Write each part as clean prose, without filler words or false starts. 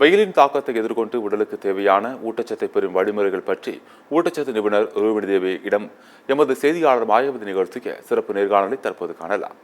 வெயிலின் தாக்கத்தை எதிர்கொண்டு உடலுக்கு தேவையான ஊட்டச்சத்தை பெறும் வழிமுறைகள் பற்றி ஊட்டச்சத்து நிபுணர் ரூபினி தேவியிடம் எமது செய்தியாளர் மாயவதி நிகழ்ச்சிக்கு சிறப்பு நேர்காணலை தற்போது காணலாம்.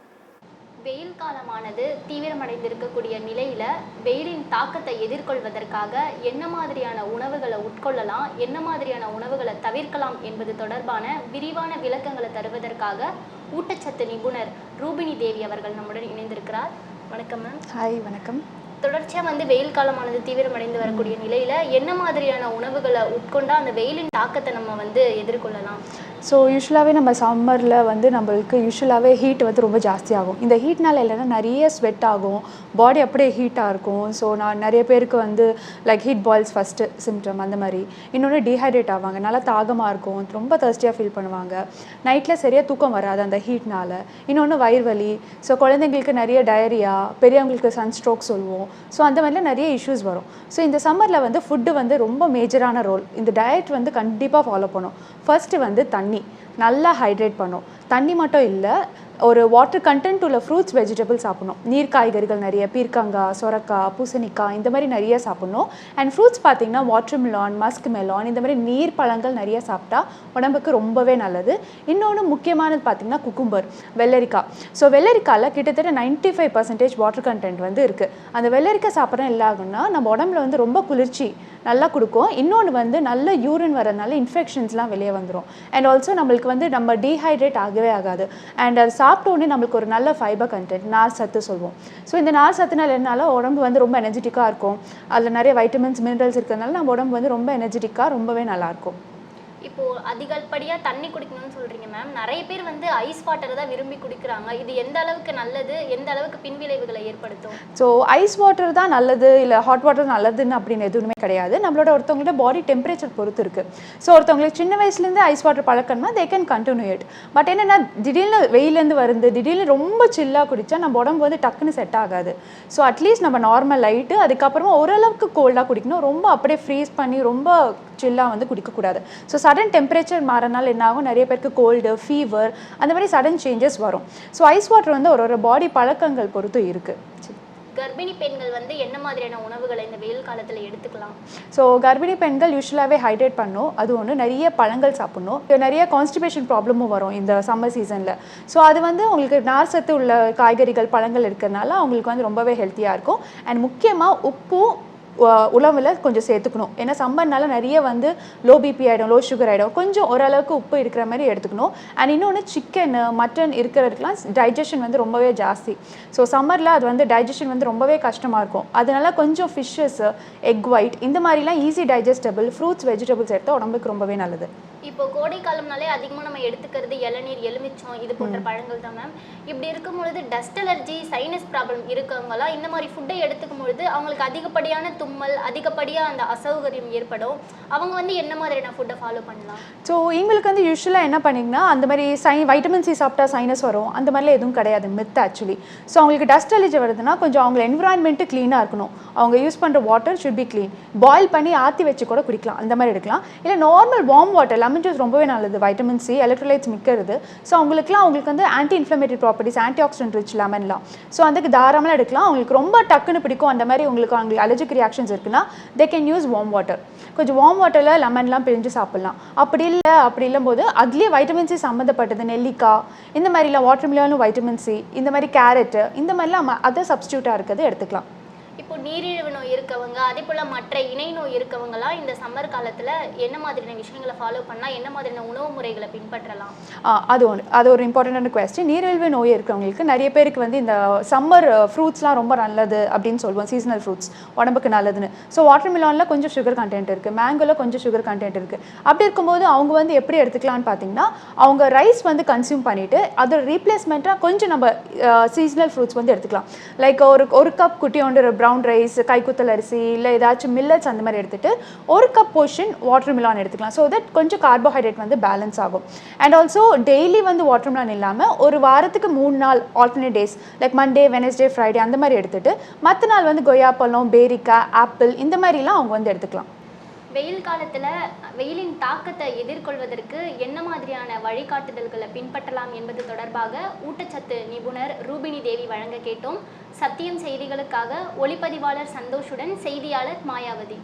வெயில் காலமானது தீவிரமடைந்திருக்கக்கூடிய நிலையில வெயிலின் தாக்கத்தை எதிர்கொள்வதற்காக என்ன மாதிரியான உணவுகளை உட்கொள்ளலாம், என்ன மாதிரியான உணவுகளை தவிர்க்கலாம் என்பது தொடர்பான விரிவான விளக்கங்களை தருவதற்காக ஊட்டச்சத்து நிபுணர் ரூபினி தேவி அவர்கள் நம்முடன் இணைந்திருக்கிறார். வணக்கம் மேம். ஹாய், வணக்கம். தொடர்ச்சியாக வெயில் காலமானது தீவிரமடைந்து வரக்கூடிய நிலையில் என்ன மாதிரியான உணவுகளை உட்கொண்டா அந்த வெயிலின் தாக்கத்தை நம்ம எதிர்கொள்ளலாம்? ஸோ யூஸ்வலாகவே நம்ம சம்மரில் நம்மளுக்கு யூஸ்வலாகவே ஹீட் ரொம்ப ஜாஸ்தியாகும். இந்த ஹீட்னால் இல்லைன்னா நிறைய ஸ்வெட் ஆகும், பாடி அப்படியே ஹீட்டாக இருக்கும். ஸோ நான் நிறைய பேருக்கு like heat boils first symptom அந்த மாதிரி. இன்னொன்று டீஹைட்ரேட் ஆவாங்க, நல்லா தாகமாக இருக்கும், ரொம்ப தர்ஸ்டியாக ஃபீல் பண்ணுவாங்க. நைட்டில் சரியாக தூக்கம் வராது அந்த ஹீட்னால். இன்னொன்று வயிறு வலி. ஸோ குழந்தைங்களுக்கு நிறைய டயரியா, பெரியவங்களுக்கு சன்ஸ்ட்ரோக் சொல்லுவோம். ஸோ அந்த மாதிரிலாம் நிறைய இஷ்யூஸ் வரும். ஸோ இந்த சம்மரில் ஃபுட்டு ரொம்ப மேஜரான ரோல். இந்த டயட் கண்டிப்பாக ஃபாலோ பண்ணும். ஃபர்ஸ்ட்டு தண்ணி நல்லா ஹைட்ரேட் பண்ணும். தண்ணி மட்டும் இல்லை, ஒரு வாட்டர் கண்டென்ட் உள்ள ஃப்ரூட்ஸ் வெஜிடபிள்ஸ் சாப்பிடணும். நீர் காய்கறிகள் நிறைய, பீர்க்கங்காய், சொரக்காய், பூசணிக்காய் இந்த மாதிரி நிறைய சாப்பிடணும். அண்ட் ஃப்ரூட்ஸ் பார்த்திங்கன்னா வாட்டர் மெலான், மஸ்க் மெலான் இந்த மாதிரி நீர் பழங்கள் நிறைய சாப்பிட்டா உடம்புக்கு ரொம்பவே நல்லது. இன்னொன்று முக்கியமானது பார்த்திங்கன்னா குக்கும்பர், வெள்ளரிக்காய். ஸோ வெள்ளரிக்காயில் கிட்டத்தட்ட 95% வாட்டர் கண்டென்ட் இருக்குது. அந்த வெள்ளரிக்காய் சாப்பிட்றோம் என்ன ஆகுன்னா நம்ம உடம்புல ரொம்ப குளிர்ச்சி நல்லா கொடுக்கும். இன்னொன்று நல்ல யூரின் வரதுனால இன்ஃபெக்ஷன்ஸ்லாம் வெளியே வந்துடும். அண்ட் ஆல்சோ நம்மளுக்கு நம்ம டீஹைட்ரேட் ஆகவே ஆகாது. அண்ட் அது சாப்பிட்ட உடனே நம்மளுக்கு ஒரு நல்ல ஃபைபர் கண்டென்ட், நார் சத்து சொல்லுவோம். ஸோ இந்த நார் சத்துனால என்னால் உடம்பு ரொம்ப எனர்ஜெட்டிக்காக இருக்கும். அதில் நிறைய வைட்டமின்ஸ், மினரல்ஸ் இருக்கிறதுனால நம்ம உடம்பு ரொம்ப எனர்ஜெட்டிக்காக ரொம்பவே நல்லாயிருக்கும். இப்போது அதிகப்படியாக தண்ணி குடிக்கணும்னு சொல்கிறீங்க மேம். நிறைய பேர் ஐஸ் வாட்டரை தான் விரும்பி குடிக்கிறாங்க. இது எந்த அளவுக்கு நல்லது, எந்த அளவுக்கு பின்விளைவுகளை ஏற்படுத்தும்? ஸோ ஐஸ் வாட்டர் தான் நல்லது இல்லை ஹாட் வாட்டர் நல்லதுன்னு அப்படின்னு எதுவுமே கிடையாது. நம்மளோட ஒருத்தவங்களோட பாடி டெம்பரேச்சர் பொறுத்து இருக்குது. ஸோ ஒருத்தவங்களுக்கு சின்ன வயசுலேருந்து ஐஸ் வாட்டர் பழக்கணும்னா they can continue it. But என்னென்னா திடீர்னு வெயிலேருந்து வருது, திடீர்னு ரொம்ப சில்லாக குடித்தா நம்ம உடம்பு டக்குன்னு செட் ஆகாது. ஸோ அட்லீஸ்ட் நம்ம நார்மல் லைட்டு, அதுக்கப்புறமா ஓரளவுக்கு கோல்டாக குடிக்கணும். ரொம்ப அப்படியே ஃப்ரீஸ் பண்ணி ரொம்ப சில்லாக குடிக்கக்கூடாது. ஸோ சடன் டெம்பரேச்சர் மாறனால என்ன ஆகும், நிறைய பேருக்கு கோல்டு, ஃபீவர் அந்த மாதிரி சடன் சேஞ்சஸ் வரும். ஸோ ஐஸ் வாட்டர் ஒரு பாடி பழக்கங்கள் பொறுத்து இருக்குது. கர்ப்பிணி பெண்கள் என்ன மாதிரியான உணவுகளை இந்த வெயில் காலத்தில் எடுத்துக்கலாம்? ஸோ கர்ப்பிணி பெண்கள் யூஸ்வலாகவே ஹைட்ரேட் பண்ணும். அது ஒன்று, நிறைய பழங்கள் சாப்பிடணும். நிறைய கான்ஸ்டிபேஷன் ப்ராப்ளமும் வரும் இந்த சம்மர் சீசனில். ஸோ அது உங்களுக்கு நார் சத்து உள்ள காய்கறிகள், பழங்கள் இருக்கிறதுனால அவங்களுக்கு ரொம்பவே ஹெல்த்தியாக இருக்கும். அண்ட் முக்கியமாக உப்பும் உணவில் கொஞ்சம் சேர்த்துக்கணும். ஏன்னா சம்மர்னால நிறைய லோ பிபி ஆகிடும், லோ சுகர் ஆகிடும். கொஞ்சம் ஓரளவுக்கு உப்பு இருக்கிற மாதிரி எடுத்துக்கணும். அண்ட் இன்னொன்று, சிக்கனு, மட்டன் இருக்கிறதுக்கெலாம் டைஜஷன் ரொம்பவே ஜாஸ்தி. ஸோ சம்மரில் அது டைஜஷன் ரொம்பவே கஷ்டமாக இருக்கும். அதனால கொஞ்சம் ஃபிஷ்ஷஸ், எக் ஒயிட் இந்த மாதிரிலாம் ஈஸி டைஜஸ்டபிள் ஃப்ரூட்ஸ், வெஜிடபிள்ஸ் எடுத்தால் உடம்புக்கு ரொம்பவே நல்லது. இப்போ கோடை காலம்னாலே அதிகமாக நம்ம எடுத்துக்கிறது இளநீர், எலுமிச்சம் இது போன்ற பழங்கள் தான் மேம். இப்படி இருக்கும்பொழுது டஸ்ட் அலர்ஜி, சைனஸ் ப்ராப்ளம் இருக்கவங்களாம் இந்த மாதிரி ஃபுட்டை எடுத்துக்கும் பொழுது அவங்களுக்கு அதிகப்படியான தும்மல், அதிகப்படியாக அந்த அசௌகரியம் ஏற்படும். அவங்க என்ன மாதிரியான ஃபுட்டை ஃபாலோ பண்ணலாம்? ஸோ எங்களுக்கு யூஸ்வலாக என்ன பண்ணிங்கன்னா, அந்த மாதிரி வைட்டமின் சி சாப்பிட்டா சைனஸ் வரும் அந்த மாதிரிலாம் எதுவும் கிடையாது, மித் ஆக்சுவலி. ஸோ அவங்களுக்கு டஸ்ட் அலர்ஜி வருதுன்னா கொஞ்சம் அவங்க என்விரான்மெண்ட்டு க்ளீனாக இருக்கணும். அவங்க யூஸ் பண்ணுற water should be clean. Boil பண்ணி ஆற்றி வச்சு கூட குடிக்கலாம், அந்த மாதிரி எடுக்கலாம். இல்லை normal warm water, lemon juice ரொம்பவே நல்லது, வைட்டமின் சி, எலக்ட்ரோலைட்ஸ் மிக்கிறது. ஸோ அவங்களுக்கு anti inflammatory properties, anti oxidant rich லெமன்லாம். ஸோ அதுக்கு தாராளமாக எடுக்கலாம். அவங்களுக்கு ரொம்ப டக்குன்னு பிடிக்கும் அந்த மாதிரி அவங்களுக்கு அலர்ஜிக் ரியாக்ஷன்ஸ் இருக்குன்னா they can use warm water. கொஞ்சம் வார்ம் வாட்டரில் லெமன்லாம் பிழிஞ்சு சாப்பிட்லாம். அப்படி இல்லைம்போது அதுலேயே வைட்டமின் சி சம்மந்தப்பட்டது, நெல்லிக்காய் இந்த மாதிரிலாம், வாட்டர் மிலானும் வைட்டமின் சி, இந்த மாதிரி கேரட்டு இந்த மாதிரிலாம் அதை சப்ஸ்டியூட்டாக இருக்கிறது எடுத்துக்கலாம். இப்போ நீரிழிவு நோய் இருக்கவங்க, அதே போல் மற்ற இணை நோய் இருக்கவங்களாம் இந்த சம்மர் காலத்தில் என்ன மாதிரியான விஷயங்களை ஃபாலோ பண்ணால், என்ன மாதிரியான உணவு முறைகளை பின்பற்றலாம்? அது ஒரு இம்பார்ட்டண்டான கொஸ்டின். நீரிழிவு நோய் இருக்கிறவங்களுக்கு நிறைய பேருக்கு இந்த சம்மர் ஃப்ரூட்ஸ்லாம் ரொம்ப நல்லது அப்படின்னு சொல்லுவோம், சீசனல் ஃப்ரூட்ஸ் உடம்புக்கு நல்லதுன்னு. ஸோ வாட்டர் மிலானில் கொஞ்சம் சுகர் கண்டென்ட் இருக்குது, மேங்கோவில் கொஞ்சம் சுகர் கண்டென்ட் இருக்குது. அப்படி இருக்கும்போது அவங்க எப்படி எடுத்துக்கலான்னு பார்த்தீங்கன்னா, அவங்க ரைஸ் கன்சியூம் பண்ணிவிட்டு அதோட ரீப்ளேஸ்மெண்ட்டாக கொஞ்சம் நம்ம சீசனல் ஃப்ரூட்ஸ் எடுத்துக்கலாம். லைக் ஒரு கப் குட்டியோண்டு ப்ரௌன் ரைஸ், கைக்குத்தல் அரிசி இல்லை ஏதாச்சும் மில்லட்ஸ் அந்த மாதிரி எடுத்துகிட்டு ஒரு கப் போர்ஷன் வாட்டர் மிலான் எடுத்துக்கலாம். ஸோ தட் கொஞ்சம் கார்போஹைட்ரேட் பேலன்ஸ் ஆகும். And also daily water Milan இல்லாமல் ஒரு வாரத்துக்கு 3 நாள் alternate days like Monday, Wednesday, Friday அந்த மாதிரி எடுத்துகிட்டு மற்ற நாள் கொய்யாப்பழம், பேரிக்காய், ஆப்பிள் இந்த மாதிரிலாம் அவங்க எடுத்துக்கலாம். வெயில் காலத்தில் வெயிலின் தாக்கத்தை எதிர்கொள்வதற்கு என்ன மாதிரியான வழிகாட்டுதல்களை பின்பற்றலாம் என்பது தொடர்பாக ஊட்டச்சத்து நிபுணர் ரூபினி தேவி வழங்க கேட்டோம். சத்தியம் செய்திகளுக்காக ஒளிப்பதிவாளர் சந்தோஷுடன் செய்தியாளர் மாயாவதி.